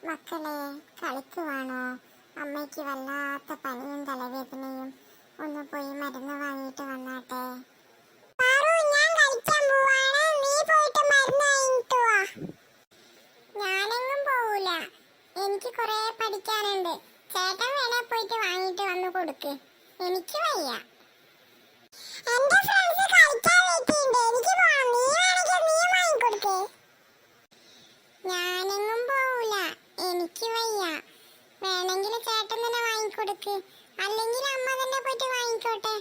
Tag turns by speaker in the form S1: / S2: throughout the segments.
S1: മക്കളെ കളിക്കുവാണോ? അമ്മയ്ക്ക് വല്ലാത്ത പനിയും തലവേദനയും. ഒന്ന് പോയി മരുന്ന് വാങ്ങിയിട്ട് വന്നാട്ടെ. ഞാനെങ്ങും പോവൂല, എനിക്ക് കുറെ പഠിക്കാനുണ്ട്. ചേട്ടൻ വേണേ പോയിട്ട് വാങ്ങിട്ട് വന്ന് കൊടുക്ക്, എനിക്ക് വയ്യ. ഞാനെങ്ങും പോവൂല, എനിക്ക് വയ്യ. വേണമെങ്കിൽ ചേട്ടൻ തന്നെ വാങ്ങിക്കൊടുക്ക്, അല്ലെങ്കിൽ അമ്മ തന്നെ പോയിട്ട് വാങ്ങിക്കോട്ടെ.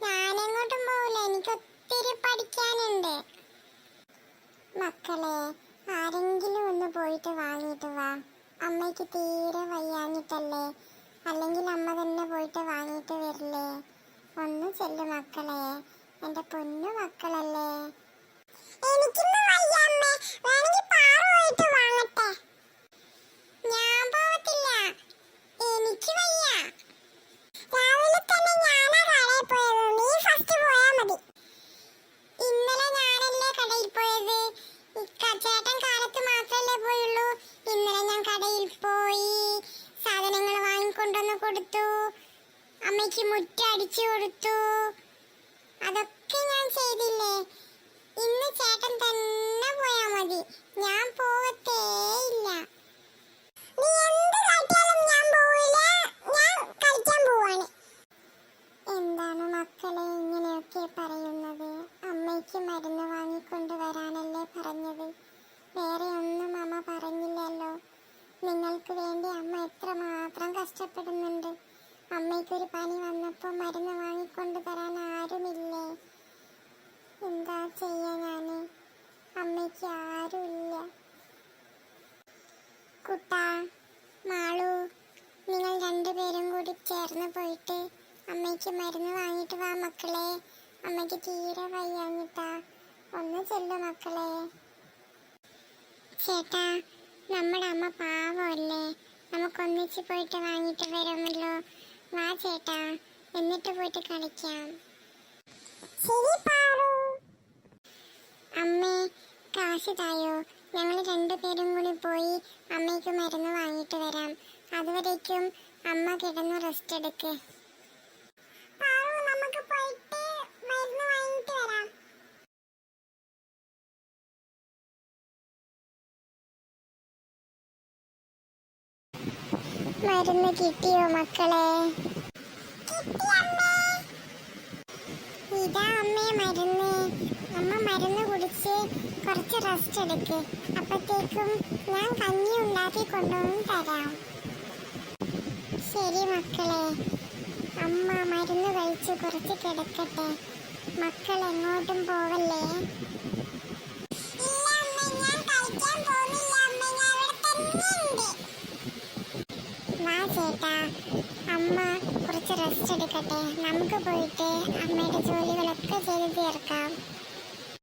S1: ഞാനെങ്ങോട്ടും പോവൂല, എനിക്ക് ഒത്തിരി പഠിക്കാനുണ്ട്. മക്കളെ ആരെങ്കിലും ഒന്ന് പോയിട്ട് വാങ്ങിയിട്ട് വാ. അമ്മയ്ക്ക് തീരെ വയ്യാഞ്ഞിട്ടല്ലേ, അല്ലെങ്കിൽ അമ്മ തന്നെ പോയിട്ട് വാങ്ങിയിട്ട് വരില്ലേ? ഒന്ന് ചെല്ലു മക്കളെ, എന്റെ പൊന്നു മക്കളല്ലേ. എനിക്കൊന്നും വയ്യ അമ്മേ, വേണമെങ്കിൽ പാറു പോയിട്ട് വാങ്ങട്ടെ. ഞാൻ പോവത്തില്ല, എനിക്ക് വയ്യ. രാവിലെ തന്നെ ഞാനാ കടയിൽ പോയത്, നീ ഫസ്റ്റ് പോയാ മതി. ഇന്നലെ ഞാനല്ലേ കടയിൽ പോയത്, ചേട്ടൻ കാലത്ത് മാത്രല്ലേ പോയുള്ളൂ. ഇന്നലെ ഞാൻ കടയിൽ പോയി, സാധനങ്ങൾ വാങ്ങിക്കൊണ്ടുവന്ന് കൊടുത്തു, അമ്മയ്ക്ക് മുറ്റടിച്ചു കൊടുത്തു, അതൊക്കെ ഞാൻ ചെയ്തില്ലേ. ഇന്ന് ചേട്ടൻ തന്നെ പോയാ മതി, ഞാൻ പോവത്തേ ഇല്ല. നീ എന്ത് കാട്ടിയാലും ഞാൻ പോവില്ല, ഞാൻ കളിക്കാൻ പോവാണ്. എന്താണ് മക്കളെ ഇങ്ങനെയൊക്കെ പറയുന്നത്? അമ്മയ്ക്ക് മരുന്ന് വാങ്ങിക്കൊണ്ട് വരാനല്ലേ പറഞ്ഞത്, വേറെ ഒന്നും അമ്മ പറഞ്ഞില്ലല്ലോ. നിങ്ങൾക്ക് വേണ്ടി അമ്മ എത്രമാത്രം കഷ്ടപ്പെടുന്നുണ്ട്. അമ്മയ്ക്കൊരു പനി വന്നപ്പോൾ മരുന്ന് വാങ്ങിക്കൊണ്ട് തരാൻ ആരുമില്ലേ? എന്താ ചെയ്യാ ഞാന്? അമ്മയ്ക്ക് ആരുമില്ല. കുട്ടാ, മാളു, നിങ്ങൾ രണ്ടുപേരും കൂടി ചേർന്ന് പോയിട്ട് അമ്മയ്ക്ക് മരുന്ന് വാങ്ങിയിട്ട് വാ മക്കളെ. അമ്മയ്ക്ക് തീരെ വയ്യാഞ്ഞിട്ടാ. ഒന്ന് ചെല്ലു മക്കളെ. ചേട്ടാ, നമ്മുടെ അമ്മ പാവമല്ലേ, നമുക്കൊന്നിച്ച് പോയിട്ട് വാങ്ങിയിട്ട് വരുമല്ലോ. വാ ചേട്ടാ, എന്നിട്ട് പോയിട്ട് കളിക്കാം. ശരി പാറു. അമ്മേ, കാശ് തായോ, ഞങ്ങൾ രണ്ടുപേരും കൂടി പോയി അമ്മയ്ക്ക് മരുന്ന് വാങ്ങിയിട്ട് വരാം. അതുവരേക്കും അമ്മ കിടന്ന് റെസ്റ്റ് എടുക്ക്. നമുക്ക് പോയിട്ട് മരുന്ന് വാങ്ങിയിട്ട് വരാം. മരുന്ന് കിട്ടിയോ മക്കളെ? ഇതാ അമ്മേ മരുന്ന്. അമ്മ മരുന്ന് കുടിച്ച് കുറച്ച് റെസ്റ്റ് എടുക്ക്, അപ്പത്തേക്കും ഞാൻ കഞ്ഞി ഉണ്ടാക്കി കൊണ്ടുവന്ന് തരാം. ശരി മക്കളെ, അമ്മ മരുന്ന് കഴിച്ച് കുറച്ച് കിടക്കട്ടെ. മക്കൾ എങ്ങോട്ടും പോവല്ലേ. വാ ചേട്ടാ, അമ്മ കുറച്ച് റെസ്റ്റ് എടുക്കട്ടെ, നമുക്ക് പോയിട്ട് അമ്മയുടെ ജോലികളൊക്കെ ചെയ്ത് തീർക്കാം.